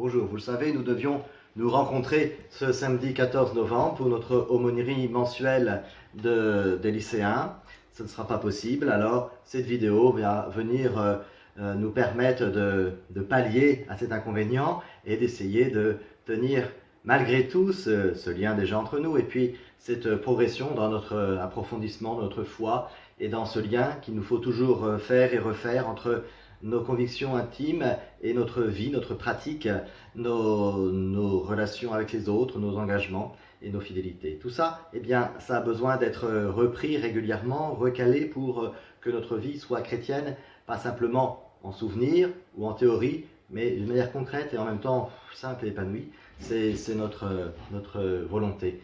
Bonjour, vous le savez, nous devions nous rencontrer ce samedi 14 novembre pour notre aumônerie mensuelle des lycéens. Ce ne sera pas possible, alors cette vidéo va venir nous permettre de pallier à cet inconvénient et d'essayer de tenir malgré tout ce lien déjà entre nous et puis cette progression dans notre approfondissement de notre foi et dans ce lien qu'il nous faut toujours faire et refaire entre nos convictions intimes et notre vie, notre pratique, nos relations avec les autres, nos engagements et nos fidélités. Tout ça, eh bien, ça a besoin d'être repris régulièrement, recalé pour que notre vie soit chrétienne, pas simplement en souvenir ou en théorie, mais d'une manière concrète et en même temps simple et épanouie. C'est notre volonté.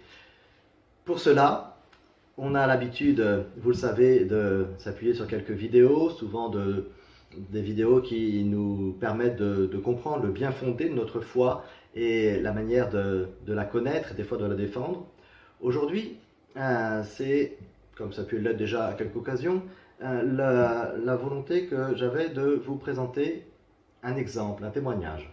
Pour cela, on a l'habitude, vous le savez, de s'appuyer sur quelques vidéos, souvent des vidéos qui nous permettent de comprendre le bien fondé de notre foi et la manière de la connaître et des fois de la défendre. Aujourd'hui, c'est, comme ça a pu l'être déjà à quelques occasions, la volonté que j'avais de vous présenter un exemple, un témoignage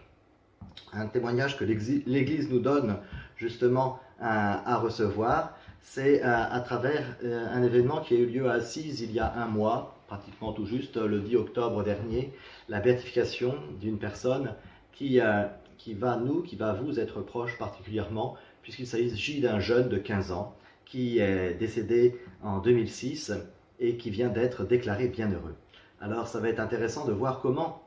que l'Église nous donne justement à recevoir. C'est à travers un événement qui a eu lieu à Assise il y a un mois, pratiquement tout juste, le 10 octobre dernier, la béatification d'une personne qui va vous être proche particulièrement, puisqu'il s'agit d'un jeune de 15 ans qui est décédé en 2006 et qui vient d'être déclaré bienheureux. Alors ça va être intéressant de voir comment,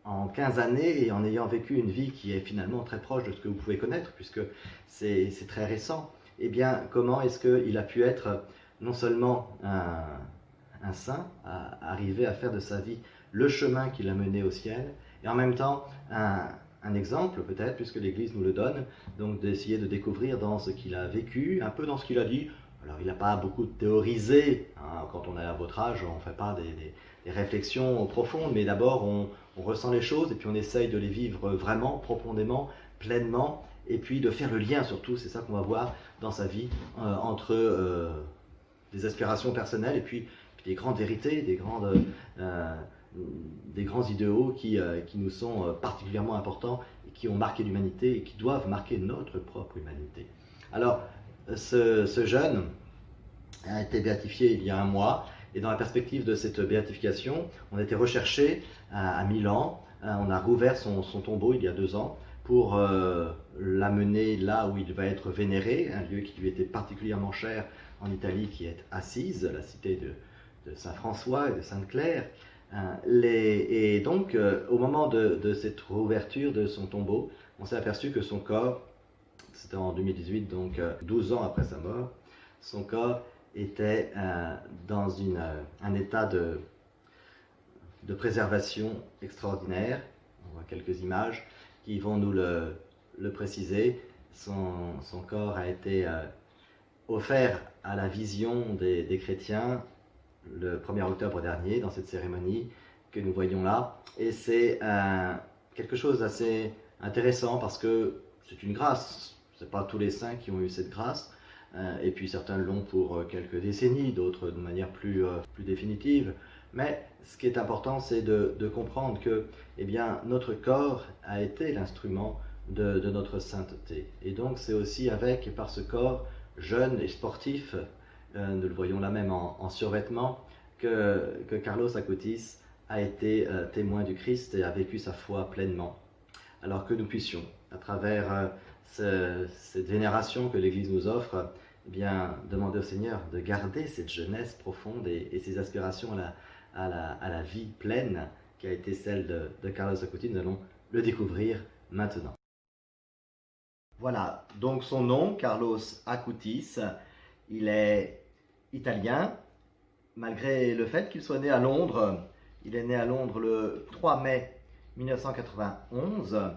en 15 années et en ayant vécu une vie qui est finalement très proche de ce que vous pouvez connaître, puisque c'est très récent, eh bien, comment est-ce qu'il a pu être non seulement un saint, à arriver à faire de sa vie le chemin qui l'a mené au ciel, et en même temps un exemple peut-être, puisque l'Église nous le donne, donc d'essayer de découvrir dans ce qu'il a vécu, un peu dans ce qu'il a dit. Alors il n'a pas beaucoup théorisé, hein, quand on est à votre âge, on ne fait pas des réflexions profondes, mais d'abord on ressent les choses et puis on essaye de les vivre vraiment, profondément, pleinement, et puis de faire le lien surtout, c'est ça qu'on va voir dans sa vie, entre des aspirations personnelles et puis des grandes vérités, des grands idéaux qui nous sont particulièrement importants et qui ont marqué l'humanité et qui doivent marquer notre propre humanité. Alors, ce jeune a été béatifié il y a un mois, et dans la perspective de cette béatification, on a été recherché à Milan. On a rouvert son tombeau il y a 2 ans pour l'amener là où il va être vénéré, un lieu qui lui était particulièrement cher en Italie, qui est Assise, la cité de Saint François et de Sainte Claire. Et donc, au moment de cette rouverture de son tombeau, on s'est aperçu que son corps, c'était en 2018, donc 12 ans après sa mort, son corps était dans un état de préservation extraordinaire. On voit quelques images qui vont nous le préciser. Son corps a été offert à la vision des chrétiens le 1er octobre dernier, dans cette cérémonie que nous voyons là. Et c'est quelque chose d'assez intéressant parce que c'est une grâce. Ce n'est pas tous les saints qui ont eu cette grâce. Et puis certains l'ont pour quelques décennies, d'autres de manière plus définitive. Mais ce qui est important, c'est de comprendre que eh bien, notre corps a été l'instrument de notre sainteté. Et donc c'est aussi avec et par ce corps jeune et sportif, nous le voyons là même en survêtement, que Carlos Acutis a été témoin du Christ et a vécu sa foi pleinement. Alors que nous puissions, à travers cette vénération que l'Église nous offre, eh bien, demander au Seigneur de garder cette jeunesse profonde et ces aspirations à la vie pleine qui a été celle de Carlos Acutis. Nous allons le découvrir maintenant. Voilà, donc son nom, Carlos Acutis, il est italien, malgré le fait qu'il soit né à Londres. Il est né à Londres le 3 mai 1991,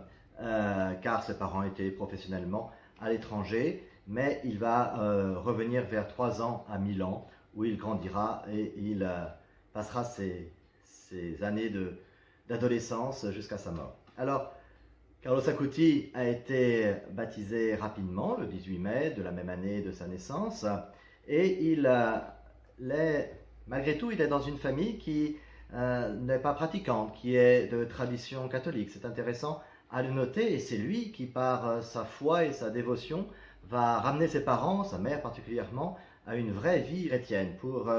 car ses parents étaient professionnellement à l'étranger, mais il va revenir vers 3 ans à Milan, où il grandira et il passera ses années d'adolescence jusqu'à sa mort. Alors, Carlos Acutis a été baptisé rapidement, le 18 mai de la même année de sa naissance, et malgré tout, il est dans une famille qui n'est pas pratiquante, qui est de tradition catholique. C'est intéressant à le noter, et c'est lui qui, par sa foi et sa dévotion, va ramener ses parents, sa mère particulièrement, à une vraie vie chrétienne, pour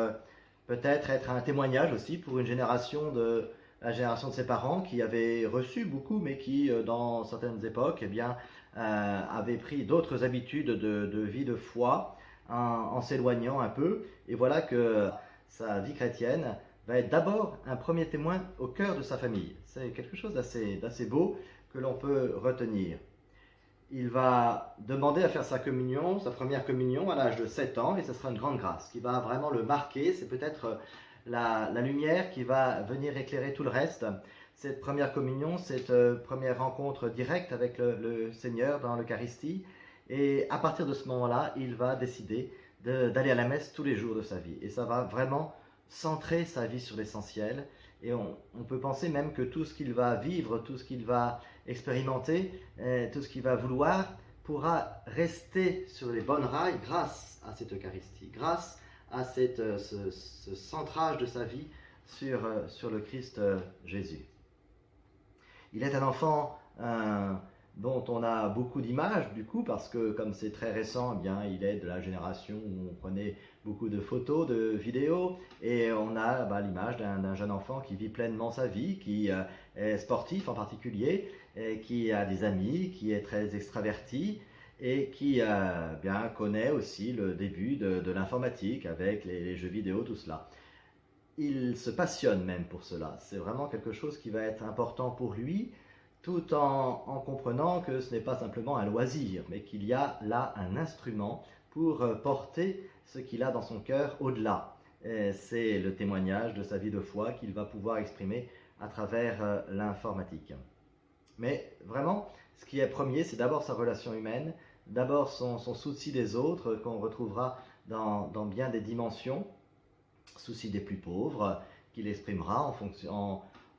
peut-être être un témoignage aussi pour une génération la génération de ses parents qui avaient reçu beaucoup, mais qui, dans certaines époques, eh bien, avaient pris d'autres habitudes de vie de foi en s'éloignant un peu. Et voilà que sa vie chrétienne va être d'abord un premier témoin au cœur de sa famille. C'est quelque chose d'assez beau que l'on peut retenir. Il va demander à faire sa première communion à l'âge de 7 ans, et ce sera une grande grâce qui va vraiment le marquer. C'est peut-être la lumière qui va venir éclairer tout le reste. Cette première communion, cette première rencontre directe avec le Seigneur dans l'Eucharistie, et à partir de ce moment-là, il va décider d'aller à la messe tous les jours de sa vie. Et ça va vraiment centrer sa vie sur l'essentiel, et on peut penser même que tout ce qu'il va vivre, tout ce qu'il va expérimenter, tout ce qu'il va vouloir pourra rester sur les bonnes rails grâce à cette Eucharistie, grâce à ce centrage de sa vie sur le Christ Jésus. Il est un enfant dont on a beaucoup d'images du coup, parce que comme c'est très récent, eh bien, il est de la génération où on prenait beaucoup de photos, de vidéos, et on a l'image d'un jeune enfant qui vit pleinement sa vie, qui est sportif en particulier, et qui a des amis, qui est très extraverti, et qui bien connaît aussi le début de l'informatique avec les jeux vidéo, tout cela. Il se passionne même pour cela. C'est vraiment quelque chose qui va être important pour lui, tout en comprenant que ce n'est pas simplement un loisir, mais qu'il y a là un instrument pour porter ce qu'il a dans son cœur au-delà. C'est le témoignage de sa vie de foi qu'il va pouvoir exprimer à travers l'informatique. Mais vraiment, ce qui est premier, c'est d'abord sa relation humaine, d'abord son souci des autres, qu'on retrouvera dans bien des dimensions, souci des plus pauvres, qu'il exprimera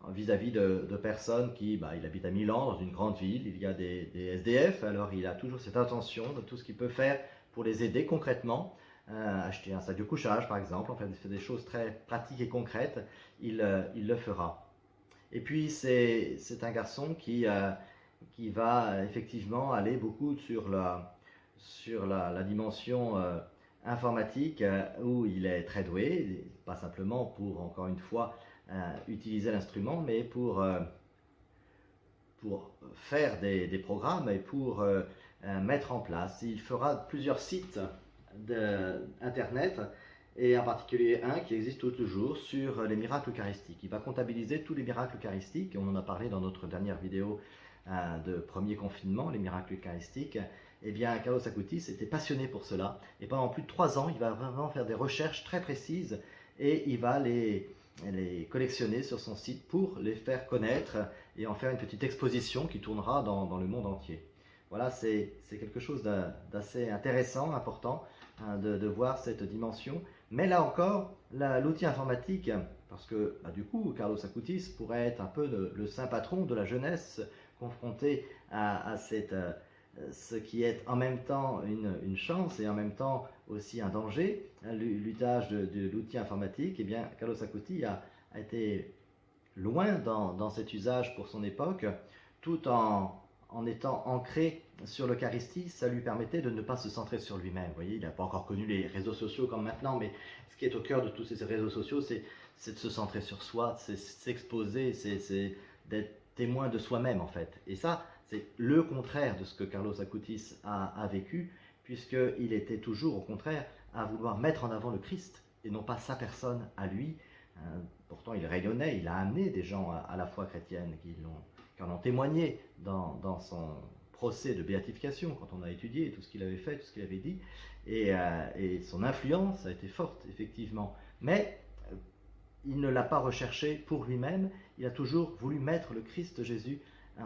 vis-à-vis de personnes qui, il habite à Milan, dans une grande ville, il y a des SDF, alors il a toujours cette intention de tout ce qu'il peut faire pour les aider concrètement, acheter un sac de couchage par exemple, enfin il fait des choses très pratiques et concrètes, il le fera. Et puis c'est un garçon qui va effectivement aller beaucoup sur la dimension informatique, où il est très doué, pas simplement pour, encore une fois, utiliser l'instrument, mais pour faire des programmes et pour mettre en place. Il fera plusieurs sites internet, et en particulier un qui existe toujours sur les miracles eucharistiques. Il va comptabiliser tous les miracles eucharistiques, et on en a parlé dans notre dernière vidéo de premier confinement, les miracles eucharistiques. Eh bien, Carlos Acutis était passionné pour cela, et pendant plus de 3 ans, il va vraiment faire des recherches très précises, et il va les collectionner sur son site pour les faire connaître et en faire une petite exposition qui tournera dans le monde entier. Voilà, c'est quelque chose d'assez intéressant, important, de voir cette dimension. Mais là encore, l'outil informatique, parce que du coup, Carlos Acutis pourrait être un peu le saint patron de la jeunesse confrontée à ce qui est en même temps une chance et en même temps aussi un danger, l'usage de l'outil informatique. Eh bien, Carlos Acutis a été loin dans cet usage pour son époque, tout en étant ancré sur l'Eucharistie. Ça lui permettait de ne pas se centrer sur lui-même. Vous voyez, il n'a pas encore connu les réseaux sociaux comme maintenant, mais ce qui est au cœur de tous ces réseaux sociaux, c'est de se centrer sur soi, c'est s'exposer, c'est d'être témoin de soi-même en fait. Et ça, c'est le contraire de ce que Carlos Acutis a vécu, puisqu'il était toujours au contraire à vouloir mettre en avant le Christ et non pas sa personne à lui. Pourtant, il rayonnait, il a amené des gens à la foi chrétienne qui en ont témoigné dans son procès de béatification, quand on a étudié tout ce qu'il avait fait, tout ce qu'il avait dit, et son influence a été forte, effectivement. Mais il ne l'a pas recherché pour lui-même, il a toujours voulu mettre le Christ Jésus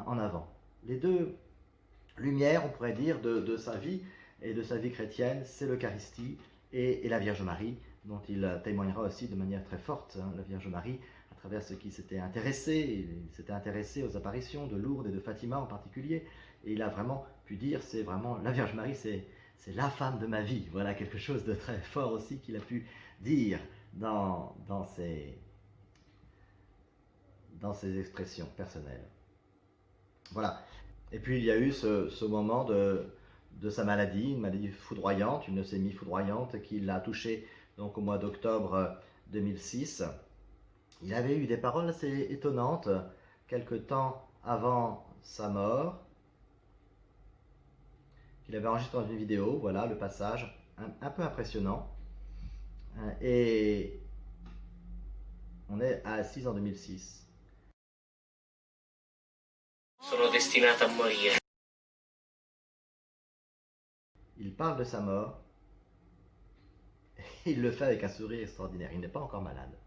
en avant. Les deux lumières, on pourrait dire, de sa vie et de sa vie chrétienne, c'est l'Eucharistie et la Vierge Marie, dont il témoignera aussi de manière très forte, la Vierge Marie, à travers ce qui s'était intéressé. Il s'était intéressé aux apparitions de Lourdes et de Fatima en particulier, et il a vraiment pu dire, c'est vraiment la Vierge Marie, c'est la femme de ma vie. Voilà quelque chose de très fort aussi qu'il a pu dire dans dans ses expressions personnelles. Voilà. Et puis il y a eu ce moment de sa maladie, une maladie foudroyante, une leucémie foudroyante qui l'a touché donc au mois d'octobre 2006. Il avait eu des paroles assez étonnantes quelque temps avant sa mort, qu'il avait enregistré dans une vidéo. Voilà le passage, un peu impressionnant. Et on est à Assise en 2006. Sono destinato a morire. Il parle de sa mort. Il le fait avec un sourire extraordinaire. Il n'est pas encore malade.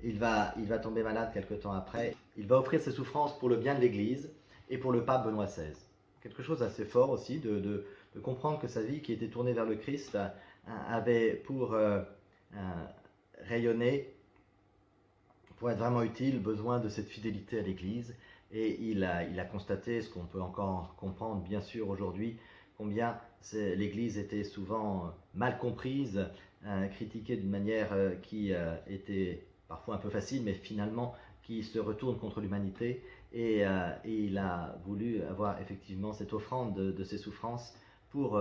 Il va tomber malade quelque temps après. Il va offrir ses souffrances pour le bien de l'Église et pour le pape Benoît XVI. Quelque chose d'assez fort aussi de comprendre que sa vie qui était tournée vers le Christ avait pour rayonner, pour être vraiment utile, besoin de cette fidélité à l'Église. Et il a constaté, ce qu'on peut encore comprendre bien sûr aujourd'hui, combien l'Église était souvent mal comprise, critiquée d'une manière qui était parfois un peu facile, mais finalement qui se retourne contre l'humanité. Et il a voulu avoir effectivement cette offrande de ses souffrances pour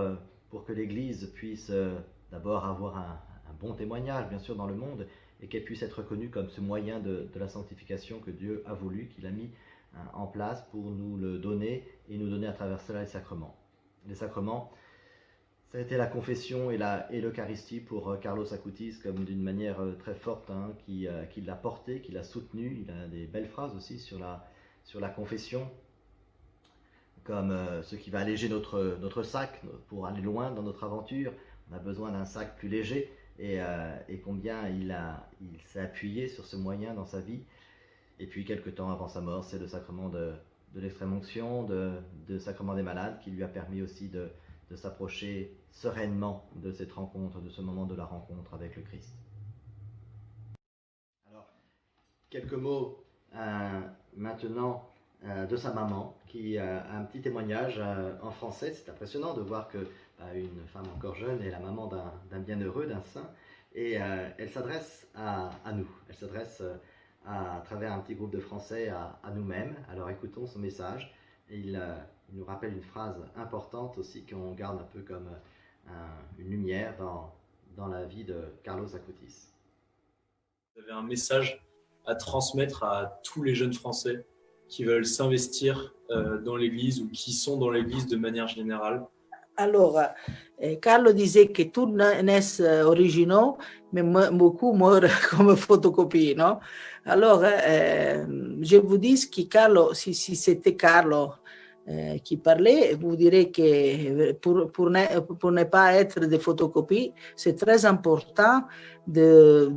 que l'Église puisse d'abord avoir un bon témoignage, bien sûr, dans le monde, et qu'elle puisse être reconnue comme ce moyen de la sanctification que Dieu a voulu, qu'il a mis en place pour nous le donner et nous donner à travers cela les sacrements. Les sacrements, ça a été la confession et l'Eucharistie pour Carlos Acutis comme d'une manière très forte, qui l'a porté, qui l'a soutenu. Il a des belles phrases aussi sur la confession, comme ce qui va alléger notre sac pour aller loin dans notre aventure. On a besoin d'un sac plus léger et combien il s'est appuyé sur ce moyen dans sa vie. Et puis, quelques temps avant sa mort, c'est le sacrement de l'extrême-onction, de sacrement des malades, qui lui a permis aussi de s'approcher sereinement de cette rencontre, de ce moment de la rencontre avec le Christ. Alors, quelques mots maintenant de sa maman, qui a un petit témoignage en français. C'est impressionnant de voir que une femme encore jeune est la maman d'un bienheureux, d'un saint, et elle s'adresse à nous. Elle s'adresse à travers un petit groupe de Français à nous-mêmes. Alors écoutons son message. Il nous rappelle une phrase importante aussi qu'on garde un peu comme une lumière dans la vie de Carlos Acutis. Vous avez un message à transmettre à tous les jeunes Français qui veulent s'investir dans l'Église ou qui sont dans l'Église de manière générale? Alors, Carlo disait que tout naissent originaux, mais beaucoup meurent comme photocopie, non? Alors, je vous dis que Carlo, si c'était Carlo qui parlait, vous direz que pour ne pas être des photocopies, c'est très important de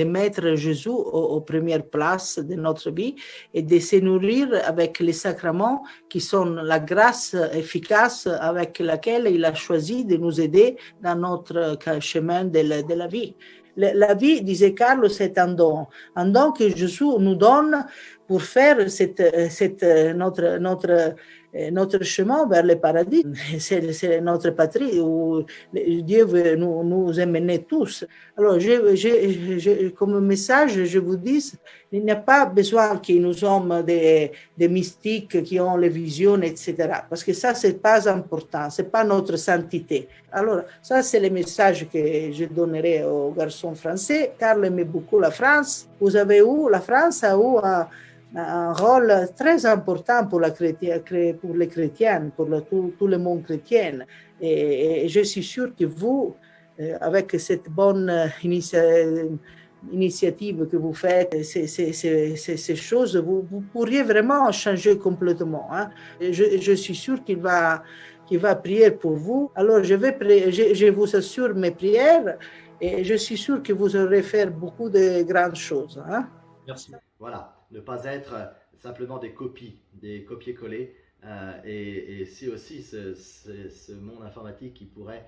mettre Jésus aux premières places de notre vie et de se nourrir avec les sacrements qui sont la grâce efficace avec laquelle il a choisi de nous aider dans notre chemin de la vie. La vie, disait Carlo, c'est un don que Jésus nous donne pour faire notre chemin vers le paradis. C'est notre patrie où Dieu veut nous emmener tous. Alors, comme message, je vous dis, il n'y a pas besoin que nous sommes des mystiques qui ont les visions, etc. Parce que ça, c'est pas important, c'est pas notre sainteté. Alors, ça, c'est le message que je donnerai aux garçons français. Carl aimait beaucoup la France. Vous avez où la France a eu un rôle très important pour les chrétiens, pour tout le monde chrétien. Et je suis sûre que vous, avec cette bonne initiative que vous faites, ces choses, vous pourriez vraiment changer complètement. Je suis sûre qu'il va prier pour vous. Alors, je vous assure mes prières et je suis sûre que vous aurez fait beaucoup de grandes choses. Merci. Voilà, ne pas être simplement des copies, des copier-coller, et c'est aussi ce monde informatique qui pourrait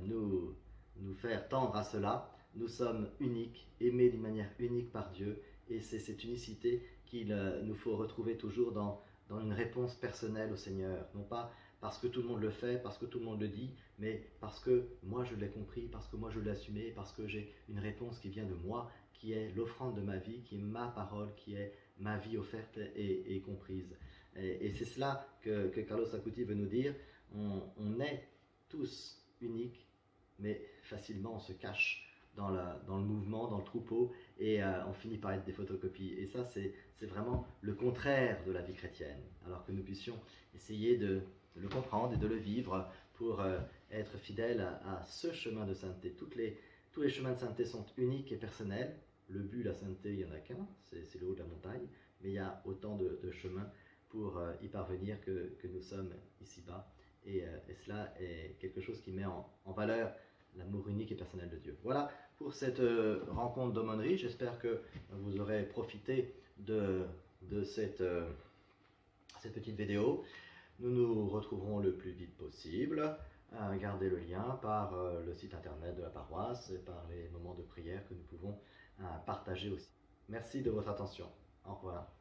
nous faire tendre à cela. Nous sommes uniques, aimés d'une manière unique par Dieu, et c'est cette unicité qu'il nous faut retrouver toujours dans une réponse personnelle au Seigneur. Non pas parce que tout le monde le fait, parce que tout le monde le dit, mais parce que moi je l'ai compris, parce que moi je l'ai assumé, parce que j'ai une réponse qui vient de moi, qui est l'offrande de ma vie, qui est ma parole, qui est ma vie offerte et comprise. Et c'est cela que Carlos Acuti veut nous dire. On est tous uniques, mais facilement on se cache dans le mouvement, dans le troupeau, et on finit par être des photocopies. Et ça, c'est vraiment le contraire de la vie chrétienne. Alors que nous puissions essayer de le comprendre et de le vivre pour être fidèles à ce chemin de sainteté. Tous les chemins de sainteté sont uniques et personnels. Le but, la sainteté, il n'y en a qu'un, c'est le haut de la montagne, mais il y a autant de chemins pour y parvenir que nous sommes ici-bas. Et cela est quelque chose qui met en valeur l'amour unique et personnel de Dieu. Voilà pour cette rencontre d'aumônerie. J'espère que vous aurez profité de cette petite vidéo. Nous nous retrouverons le plus vite possible. Gardez le lien par le site internet de la paroisse et par les moments de prière que nous pouvons partager aussi. Merci de votre attention. Au revoir.